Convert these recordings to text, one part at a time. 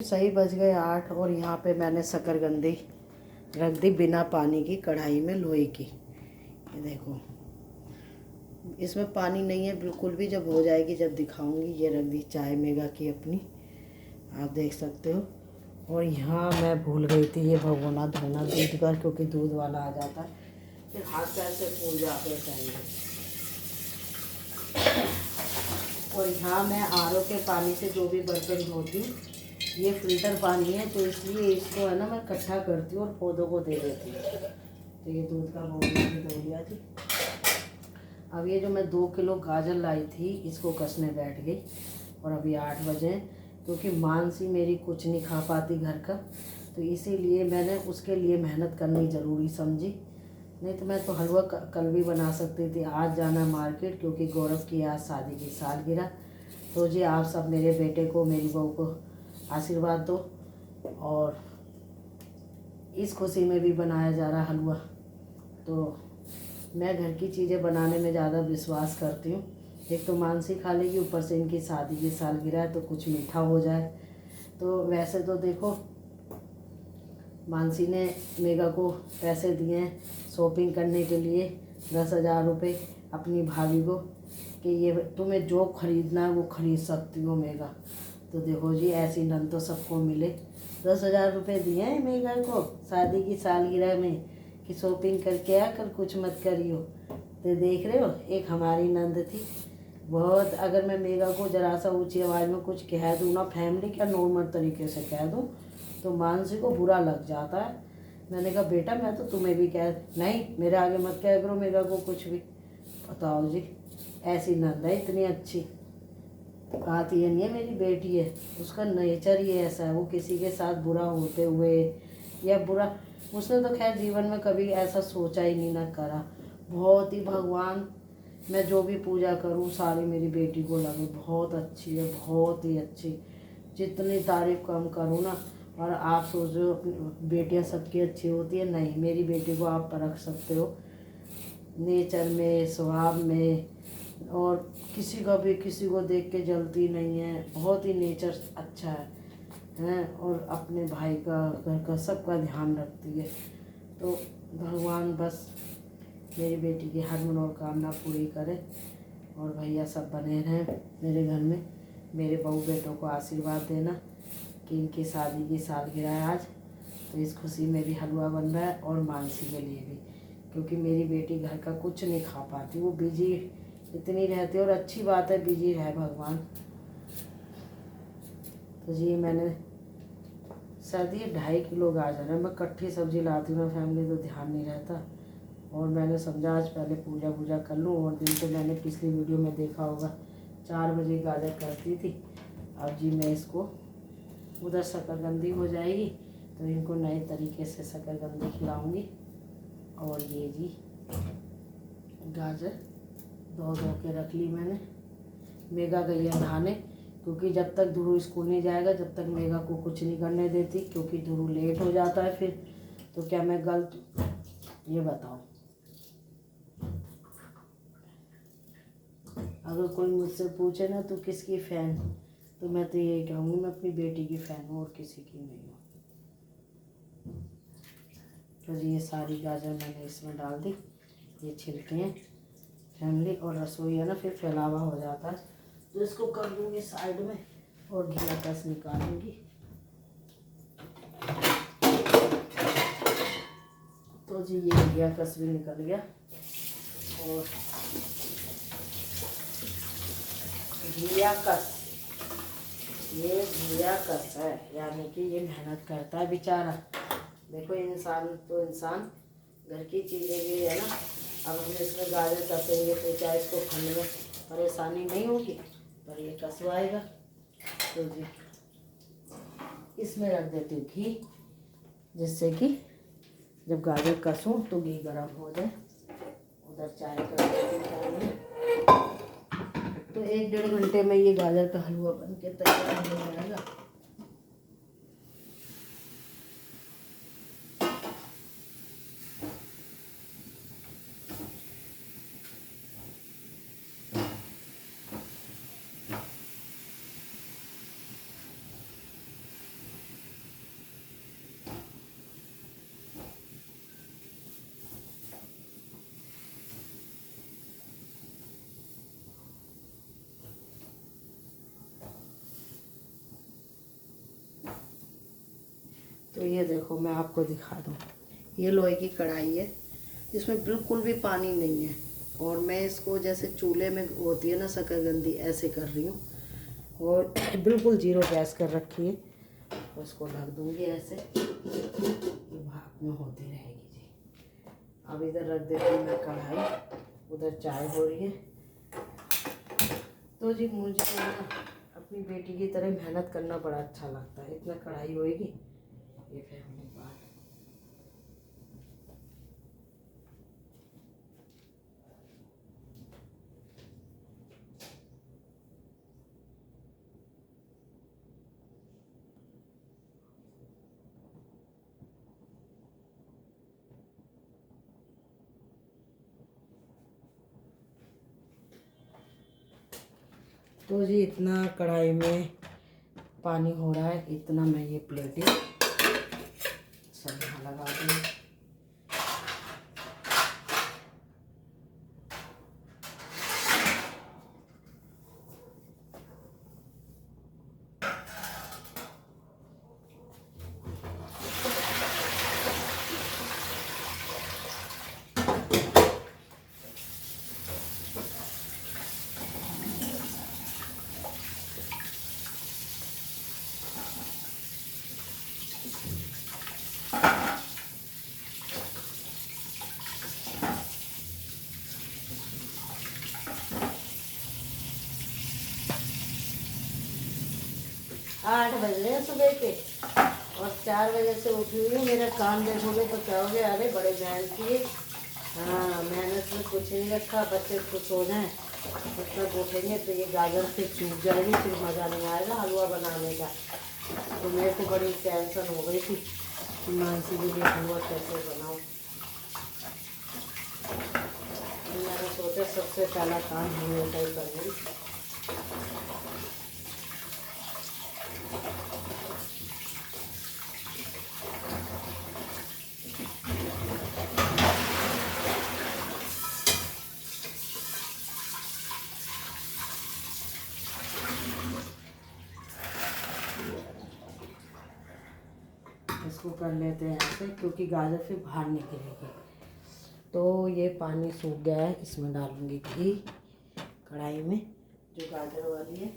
सही बज गए 8 और यहाँ पे मैंने शकरकंदी रख दी बिना पानी की कढ़ाई में लोहे की। ये देखो इसमें पानी नहीं है बिल्कुल भी, जब हो जाएगी जब दिखाऊंगी। ये रख दी चाय मेगा की अपनी, आप देख सकते हो। और यहाँ मैं भूल गई थी ये भगोना धोना दूध का, क्योंकि दूध वाला आ जाता है फिर हाथ पैर से फूल जाते हैं चाहिए। और यहाँ मैं आरओ के पानी से जो भी बर्तन धोती हूँ, ये फ़िल्टर पानी है तो इसलिए इसको है ना मैं इकट्ठा करती हूँ और पौधों को दे देती हूँ। तो ये दूध का बोल भी धो लिया थी। अब ये जो मैं 2 किलो गाजर लाई थी इसको कसने बैठ गई। और अभी 8 बजे हैं, क्योंकि मानसी मेरी कुछ नहीं खा पाती घर का, तो इसीलिए मैंने उसके लिए मेहनत करनी ज़रूरी समझी। नहीं तो मैं तो हलवा कल भी बना सकती थी। आज जाना मार्केट क्योंकि गौरव की आज शादी की सालगिरह। तो जी आप सब मेरे बेटे को मेरी बहू को आशीर्वाद दो। और इस खुशी में भी बनाया जा रहा हलवा। तो मैं घर की चीज़ें बनाने में ज़्यादा विश्वास करती हूँ। एक तो मानसी खा लेगी, ऊपर से इनकी शादी की सालगिरह है तो कुछ मीठा हो जाए। तो वैसे तो देखो मानसी ने मेगा को पैसे दिए हैं शॉपिंग करने के लिए 10,000 रुपये अपनी भाभी को, कि ये तुम्हें जो खरीदना है वो खरीद सकती हो मेगा। तो देखो जी ऐसी नंद तो सबको मिले। 10,000 रुपये दिए हैं मेगा को शादी की सालगिरह में कि शॉपिंग करके आ, कल कुछ मत करियो। तो देख रहे हो, एक हमारी नंद थी बहुत। अगर मैं मेगा को ज़रा सा ऊँची आवाज़ में कुछ कह दूँ ना, फैमिली क्या नॉर्मल तरीके से कह दूँ, तो मानसी को बुरा लग जाता है। मैंने कहा बेटा मैं तो तुम्हें भी कह, नहीं मेरे आगे मत कह करो मेगा को कुछ भी। बताओ जी, ऐसी नंद है इतनी अच्छी। आती है नहीं है मेरी बेटी है, उसका नेचर ही ऐसा है, वो किसी के साथ बुरा होते हुए या बुरा, उसने तो खैर जीवन में कभी ऐसा सोचा ही नहीं ना करा। बहुत ही भगवान, मैं जो भी पूजा करूं सारी मेरी बेटी को लगे बहुत अच्छी है, बहुत ही अच्छी। जितनी तारीफ़ कम करूं ना। और आप सोच रहे हो बेटियां सबकी अच्छी होती है, नहीं, मेरी बेटी को आप परख सकते हो नेचर में, स्वभाव में। और किसी को देख के जलती नहीं है, बहुत ही नेचर अच्छा है और अपने भाई का घर का सबका ध्यान रखती है। तो भगवान बस मेरी बेटी की हर मनोकामना पूरी करे और भैया सब बने रहें मेरे घर में। मेरे बहू बेटों को आशीर्वाद देना कि इनकी शादी की सालगिरह है आज, तो इस खुशी में भी हलवा बन रहा है और मानसी के लिए भी, क्योंकि मेरी बेटी घर का कुछ नहीं खा पाती, वो बिजी इतनी रहती है। और अच्छी बात है बिजी रहे भगवान। तो जी मैंने सर्दी 2.5 किलो गाजर है, मैं इकट्ठी सब्जी लाती हूँ ना फैमिली, तो ध्यान नहीं रहता। और मैंने समझा आज पहले पूजा कर लूँ। और दिन तो मैंने पिछली वीडियो में देखा होगा 4 बजे गाजर करती थी। अब जी मैं इसको उधर शकरकंदी हो जाएगी तो इनको नए तरीके से शकरकंदी खिलाऊँगी। और ये जी गाजर धो के रख ली मैंने। मेगा गई है नहाने, क्योंकि जब तक ध्रुव स्कूल नहीं जाएगा जब तक मेगा को कुछ नहीं करने देती, क्योंकि ध्रुव लेट हो जाता है फिर। तो क्या मैं गलत, ये बताओ। अगर कोई मुझसे पूछे ना तो किसकी फ़ैन, तो मैं तो यही कहूँगी मैं अपनी बेटी की फ़ैन हूँ और किसी की नहीं हूँ। तो ये सारी गाजर मैंने इसमें डाल दी। ये छिलके हैं फैमिली, और रसोई है ना फिर फैलावा हो जाता है, तो इसको कर दूँगी साइड में और घिया कस निकालूँगी। तो जी ये घिया कस भी निकल गया। और घिया कस, ये घिया कस है, यानी कि ये मेहनत करता है बेचारा। देखो इंसान तो इंसान घर की चीज़ें भी है ना। अब हम इसमें गाजर कसेंगे तो क्या इसको खाने में परेशानी नहीं होगी, पर ये कसवाएगा। तो जी इसमें रख देती हूँ घी, जिससे कि जब गाजर कसूँ तो घी गर्म हो जाए। उधर चाय कर देती हूँ, तो 1-1.5 घंटे में ये गाजर का हलवा बन के तैयार हो जाएगा। तो ये देखो मैं आपको दिखा दूँ, ये लोहे की कढ़ाई है, इसमें बिल्कुल भी पानी नहीं है। और मैं इसको जैसे चूल्हे में होती है ना शकरकंदी, ऐसे कर रही हूँ और बिल्कुल जीरो गैस कर रखी है। तो इसको ढक दूँगी ऐसे, ये भाप में होती रहेगी जी। अब इधर रख देती हूँ मैं कढ़ाई, उधर चाय हो रही है। तो जी मुझे ना अपनी बेटी की तरह मेहनत करना बड़ा अच्छा लगता है। इतना कढ़ाई होएगी, ये फैमिली बात। तो जी इतना कढ़ाई में पानी हो रहा है, इतना मैं ये प्लेटें सब यहाँ लगा दूँ। आठ बज रहे हैं सुबह के और 4 बजे से उठी हुई हूँ। मेरा काम देखोगे तो कहोगे अरे बड़े मेहनती है। हाँ, मेहनत में कुछ नहीं रखा, बच्चे खुश हो जाएं तब तक उठेंगे तो ये गाजर से चूक जाएगी, फिर मज़ा नहीं आएगा हलवा बनाने का। तो मेरे को बड़ी टेंशन हो गई थी कि मानसी के लिए हलवा कैसे बनाऊँ। तो मैंने सोचा सबसे पहला काम हमेशा ही करूँगी। इसको कर लेते हैं ऐसे, क्योंकि गाजर फिर बाहर निकलेगी। तो ये पानी सूख गया है, इसमें डालूंगी घी कढ़ाई में जो गाजर वाली है।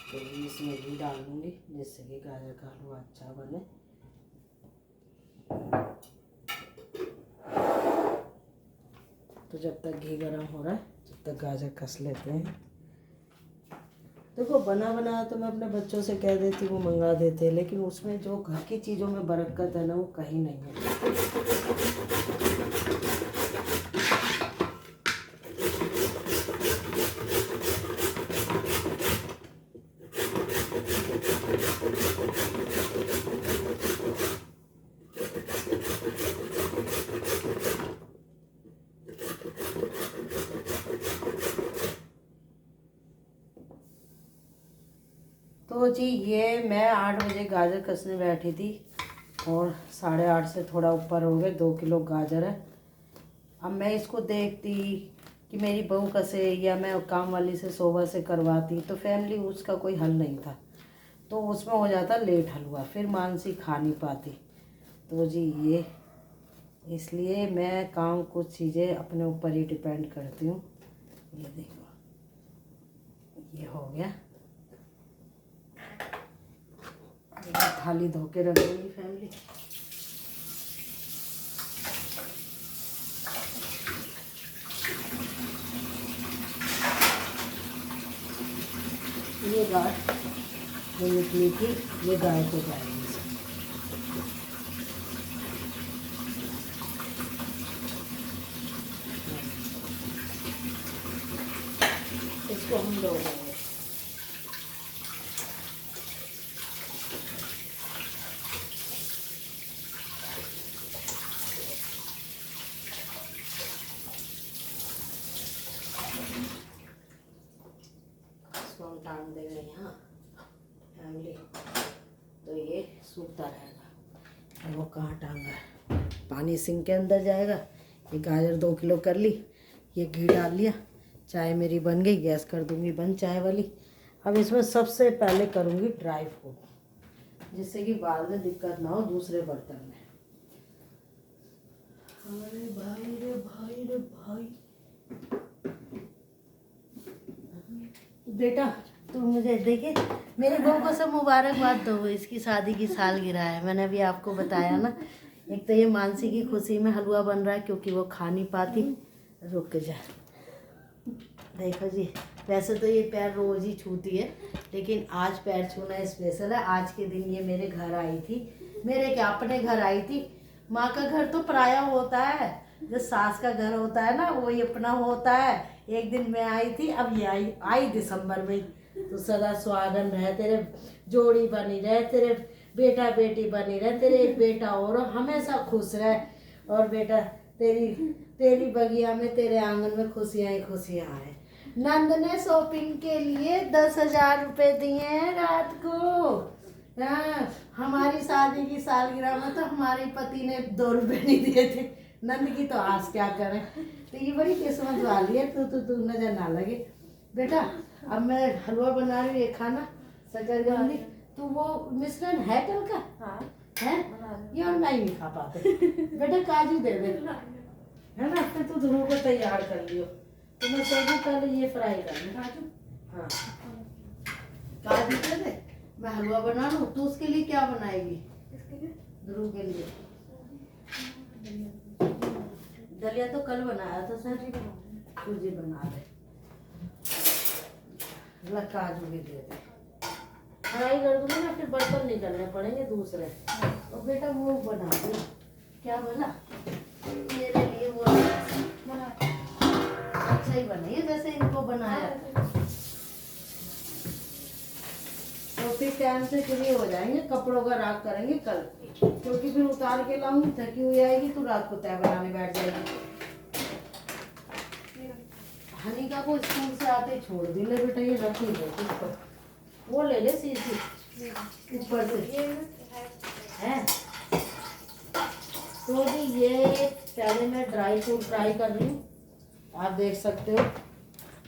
तो इसमें घी डाल दूँगी जिससे कि गाजर का हलवा अच्छा बने। तो जब तक घी गर्म हो रहा है तब तक गाजर कस लेते हैं। देखो बना बनाया तो मैं अपने बच्चों से कह देती वो मंगा देते, लेकिन उसमें जो घर की चीज़ों में बरकत है ना वो कहीं नहीं है। तो जी ये मैं 8 बजे गाजर कसने बैठी थी और 8:30 से थोड़ा ऊपर हो गए, 2 किलो गाजर है। अब मैं इसको देखती कि मेरी बहू कसे या मैं काम वाली से सुबह से करवाती तो फैमिली उसका कोई हल नहीं था, तो उसमें हो जाता लेट हलवा, फिर मानसी खा नहीं पाती। तो जी ये इसलिए मैं काम कुछ चीज़ें अपने ऊपर ही डिपेंड करती हूँ। ये देखो ये हो गया, थाली धो के रख दूँगी फैमिली। ये गाठ जो निकली थी ये गाय को जाएगी। इसको हम धो देंगे। इसको हम टांग देंगे यहाँ फैमिली, तो ये सूखता रहेगा। वो कहाँ टांगा है, पानी सिंक के अंदर जाएगा। ये गाजर 2 किलो कर ली, ये घी डाल लिया, चाय मेरी बन गई, गैस कर दूँगी बंद चाय वाली। अब इसमें सबसे पहले करूँगी ड्राई फ्रूट, जिससे कि बाद में दिक्कत ना हो दूसरे बर्तन में। अरे भाई रे भाई रे भाई, बेटा तू मुझे देखे, मेरे बहू को सब मुबारकबाद दो, इसकी शादी की सालगिरह है। मैंने अभी आपको बताया ना, एक तो ये मानसी की खुशी में हलवा बन रहा है क्योंकि वो खा नहीं पाती। रुक जा, देखो जी, वैसे तो ये पैर रोज ही छूती है, लेकिन आज पैर छूना स्पेशल है। आज के दिन ये मेरे घर आई थी, मेरे क्या अपने घर आई थी। माँ का घर तो पराया होता है, जो सास का घर होता है ना वही अपना होता है। एक दिन मैं आई थी, अब ये आई दिसंबर में। तो सदा सुहागन रहे, तेरे जोड़ी बनी रहे, तेरे बेटा बेटी बनी रहे, तेरे एक बेटा और हमेशा खुश रहे। और बेटा तेरी बगिया में, तेरे आंगन में खुशियाँ ही खुशियाँ आए। नंद ने शॉपिंग के लिए 10,000 रुपये दिए हैं रात को। हाँ, हमारी शादी की सालगिरह में तो हमारे पति ने 2 रुपये नहीं दिए थे। नंद की तो आस क्या करें, तो ये बड़ी किस्मत वाली है। तू नजर ना लगे बेटा। अब मैं हलवा बना रही हूँ, ये खाना शकरकंदी। तो वो मिश्रण है कल का? हाँ है, ये और मैं ही नहीं खा पाते। बेटा काजू दे दे, है ना, फिर तू ध्रुव को तैयार कर लियो। तो मैं सोचू पहले ये फ्राई कर लूँ काजू। हाँ काजू दे दे, मैं हलवा बना लूँ। तो उसके लिए क्या बनाएगी? ध्रुव के लिए दलिया तो कल बनाया था सर, सूजी बना दे। काजू भी दे दे, फ्राई कर दूंगी ना, फिर बर्तन नहीं करने पड़ेंगे दूसरे। तो बेटा वो बना दे, क्या बना मेरे लिए? वो अच्छा ही बनाइए जैसे इनको बनाया। तो फिर टाइम से फ्री हो जाएंगे, कपड़ों का राख करेंगे कल, क्योंकि फिर उतार के लाऊंगी, थकी हुई आएगी तो रात को तय बनाने बैठ जाएगी। हनीका को स्कूल से आते छोड़ दी ले बेटा, ये रखी है, वो ले ले सीधी ऊपर से है। तो जी ये पहले मैं ड्राई फ्रूट फ्राई कर रही हूँ, आप देख सकते हो,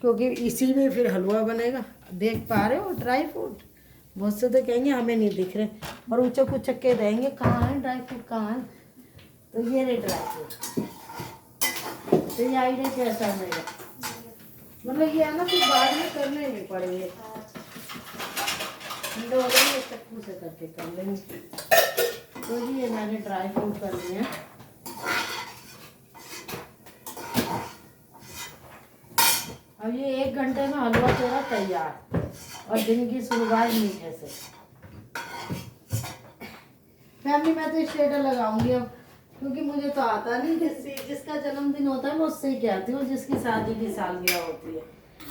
क्योंकि इसी में फिर हलवा बनेगा। देख पा रहे हो ड्राई फ्रूट? बहुत से तो कहेंगे हमें नहीं दिख रहे, और ऊँचे कुचक के देंगे कहाँ है ड्राई फ्रूट, कहाँ है। तो ये रहे ड्राई फ्रूट। तो ये आइडिया कैसा रहेगा, मतलब ये है ना, फिर बाद में करने नहीं पड़ेंगे, चक्कू से करके कर लेंगे। तो जी ये मैंने ड्राई फ्रूट कर लिए हैं। अब ये 1 घंटे में हलवा तेरा तैयार, और दिन की शुरुआत मीठे से। फैमिली में तो स्टेटस लगाऊंगी अब, क्योंकि मुझे तो आता नहीं। जिसका जन्मदिन होता है मैं उससे ही कहती हूँ, जिसकी शादी की सालगिरह होती है।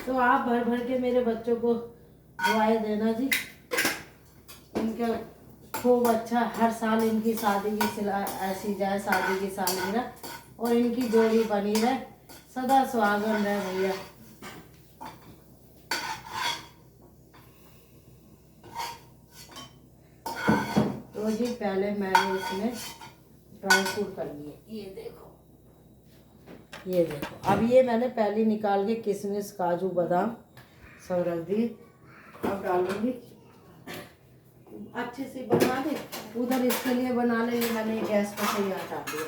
तो आप भर भर के मेरे बच्चों को दुआएं देना जी, इनका खूब अच्छा हर साल इनकी शादी की ऐसी जाए, शादी की सालगिरह, और इनकी जोड़ी बनी रहे, सदा सुहागन रहे भैया। तो जी पहले मैंने इसमें ड्राई फ्रूट कर लिए, ये देखो, ये देखो। अब ये मैंने पहले निकाल के किशमिश काजू बादाम सब रख दिए। अब डालूंगी, अच्छे से बना दे उधर, इसके लिए बना लेंगे। मैंने गैस पर से यहाँ डाल दिया।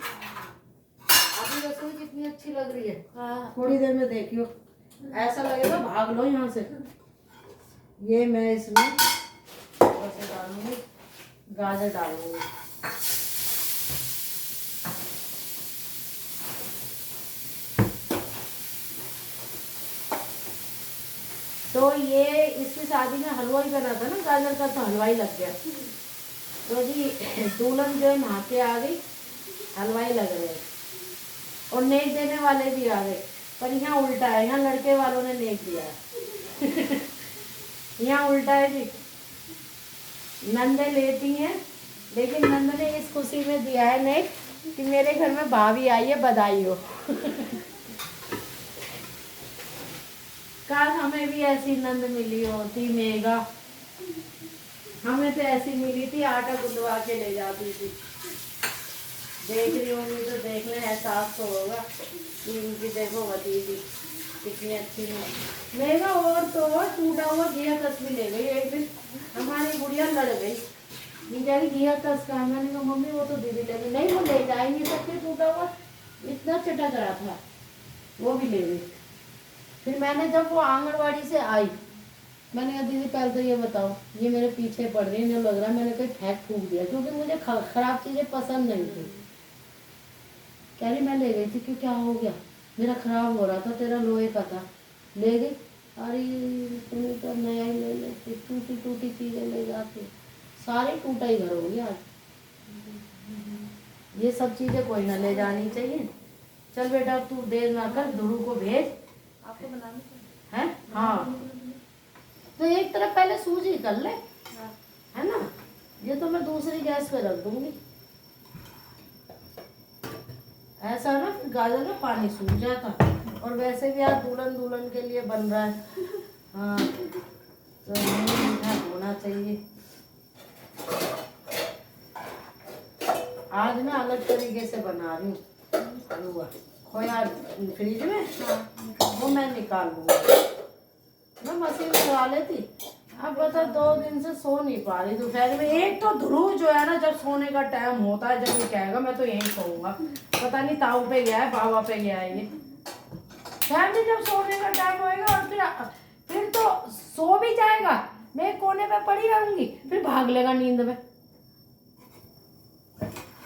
अभी रसोई कितनी अच्छी लग रही है। हाँ थोड़ी देर में देखियो, ऐसा लगेगा भाग लो यहाँ से। ये मैं इसमें ऐसे डालूंगी, गाजर डालूंगी। तो ये इसकी शादी में हलवा ही बना था ना गाजर का, तो हलवाई लग गया। तो जी दुल्हन जो है नहा के आ गई, हलवाई लग रहे, और नेक देने वाले भी आ गए। पर यहाँ उल्टा है, यहाँ लड़के वालों ने नेक दिया है। यहाँ उल्टा है जी, नंदे लेती हैं, लेकिन नंद ने इस खुशी में दिया है नेक कि मेरे घर में भाभी आई है, बधाई हो। काश हमें भी ऐसी नंद मिली होती मेघा, हमें तो ऐसी मिली थी, आटा गुंदवा के ले जाती थी। देख रही होंगी तो देख ले, एहसास तो होगा कि इनकी देखो भतीजी कितनी अच्छी है मेगा। और तो और टूटा हुआ घिया कस भी ले गई एक दिन। हमारी गुड़िया लड़ गई, नहीं कह रही घिया कस का। मैंने कहा मम्मी वो तो दीदी ले गई। नहीं वो ले जा ही नहीं सकती, टूटा हुआ इतना चटक रहा था, वो भी ले गई। फिर मैंने जब वो आंगनवाड़ी से आई, मैंने कहा दीदी पहले तो ये बताओ, ये मेरे पीछे पड़ रही है, मुझे लग रहा है मैंने कोई फेंक फूक दिया, क्योंकि मुझे खराब चीज़ें पसंद नहीं थी। कह रही मैं ले गई थी। क्यों, क्या हो गया? मेरा खराब हो रहा था, तेरा लोहे का था, ले गई। अरे तुम्हें तो नया ही ले लेती, टूटी टूटी चीज़ें ले जाती, सारे टूटा ही घर हो गया आज। ये सब चीज़ें कोई ना ले जानी चाहिए। चल बेटा तू देर ना कर, ध्रुव को भेज। आपको बनानी है हाँ, तो एक तरफ पहले सूजी कर ले, है ना। ये तो मैं दूसरी गैस पे रख दूंगी, ऐसा ना फिर गाजर में पानी सूख जाता। और वैसे भी आज दुल्हन दुल्हन के लिए बन रहा है। हाँ तो मीठा होना चाहिए। आज मैं अलग तरीके से बना रही हूँ हलवा। खोया फ्रिज में, वो मैं निकाल लूँगी। मैं मशीन लगा लेती। अब बता 2 दिन से सो नहीं पा रही दोपहर में। एक तो ध्रुव जो है ना, जब सोने का टाइम होता है, जब ये कहेगा मैं तो यहीं सोऊंगा, पता नहीं ताऊ पे गया है बाबा पे गया है ये। फैमिली जब सोने का टाइम होएगा और फिर तो सो भी जाएगा, मैं कोने पे पड़ी रहूंगी, फिर भाग लेगा नींद में।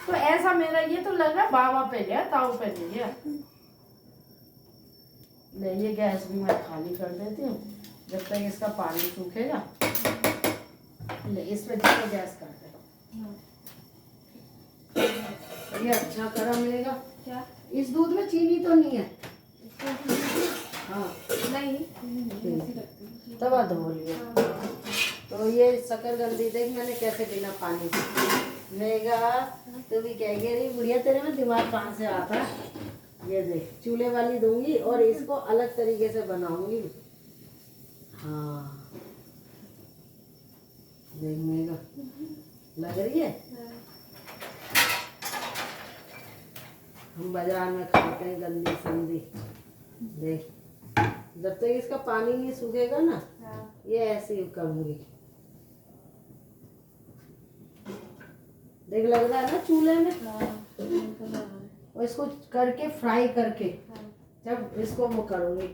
तो ऐसा मेरा ये तो लग रहा है बाबा पे गया, ताऊ पे नहीं गया। ले ये गैस भी मैं खाली कर देती हूँ जब तक इसका पानी सूखेगा। ले इस पे गैस कर दे। ये अच्छा गरम लेगा क्या? इस दूध में चीनी तो नहीं है? हाँ नहीं, तवा धो लिया। तो ये शक्करकंदी देख मैंने कैसे बिना पानी से। मेगा तू भी कह रही बुढ़िया तेरे में दिमाग कहाँ से आता है। ये देख चूल्हे वाली दूंगी और इसको अलग तरीके से बनाऊंगी। हाँ देख मेगा लग रही है। हम बाजार में खाते हैं गंदी संदी। देख जब तक इसका पानी नहीं सूखेगा ना, ये ऐसे ही करूंगी। देख लग रहा है ना चूल्हे में। और इसको करके फ्राई करके जब इसको वो करूंगी।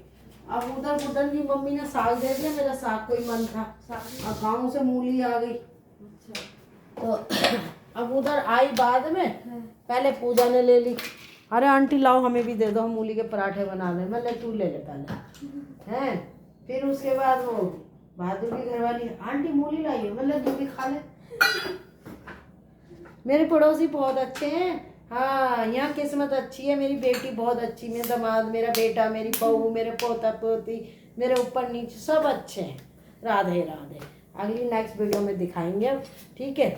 अब उधर बुटन की मम्मी ने साग दे दिया, मेरा साग कोई मन था, अब गाँव से मूली आ गई। तो अब उधर आई बाद में, पहले पूजा ने ले ली। अरे आंटी लाओ हमें भी दे दो, हम मूली के पराठे बना लें। मैं ले तू ले ले पहले हैं। फिर उसके बाद वो बहादुर की घरवाली आंटी मूली लाई है, मैं ले तू भी खा ले। मेरे पड़ोसी बहुत अच्छे हैं। हाँ यहाँ किस्मत अच्छी है, मेरी बेटी बहुत अच्छी, मेरा दामाद, मेरा बेटा, मेरी बहू, मेरे पोता पोती, मेरे ऊपर नीचे सब अच्छे हैं। राधे राधे। अगली नेक्स्ट वीडियो में दिखाएंगे अब, ठीक है।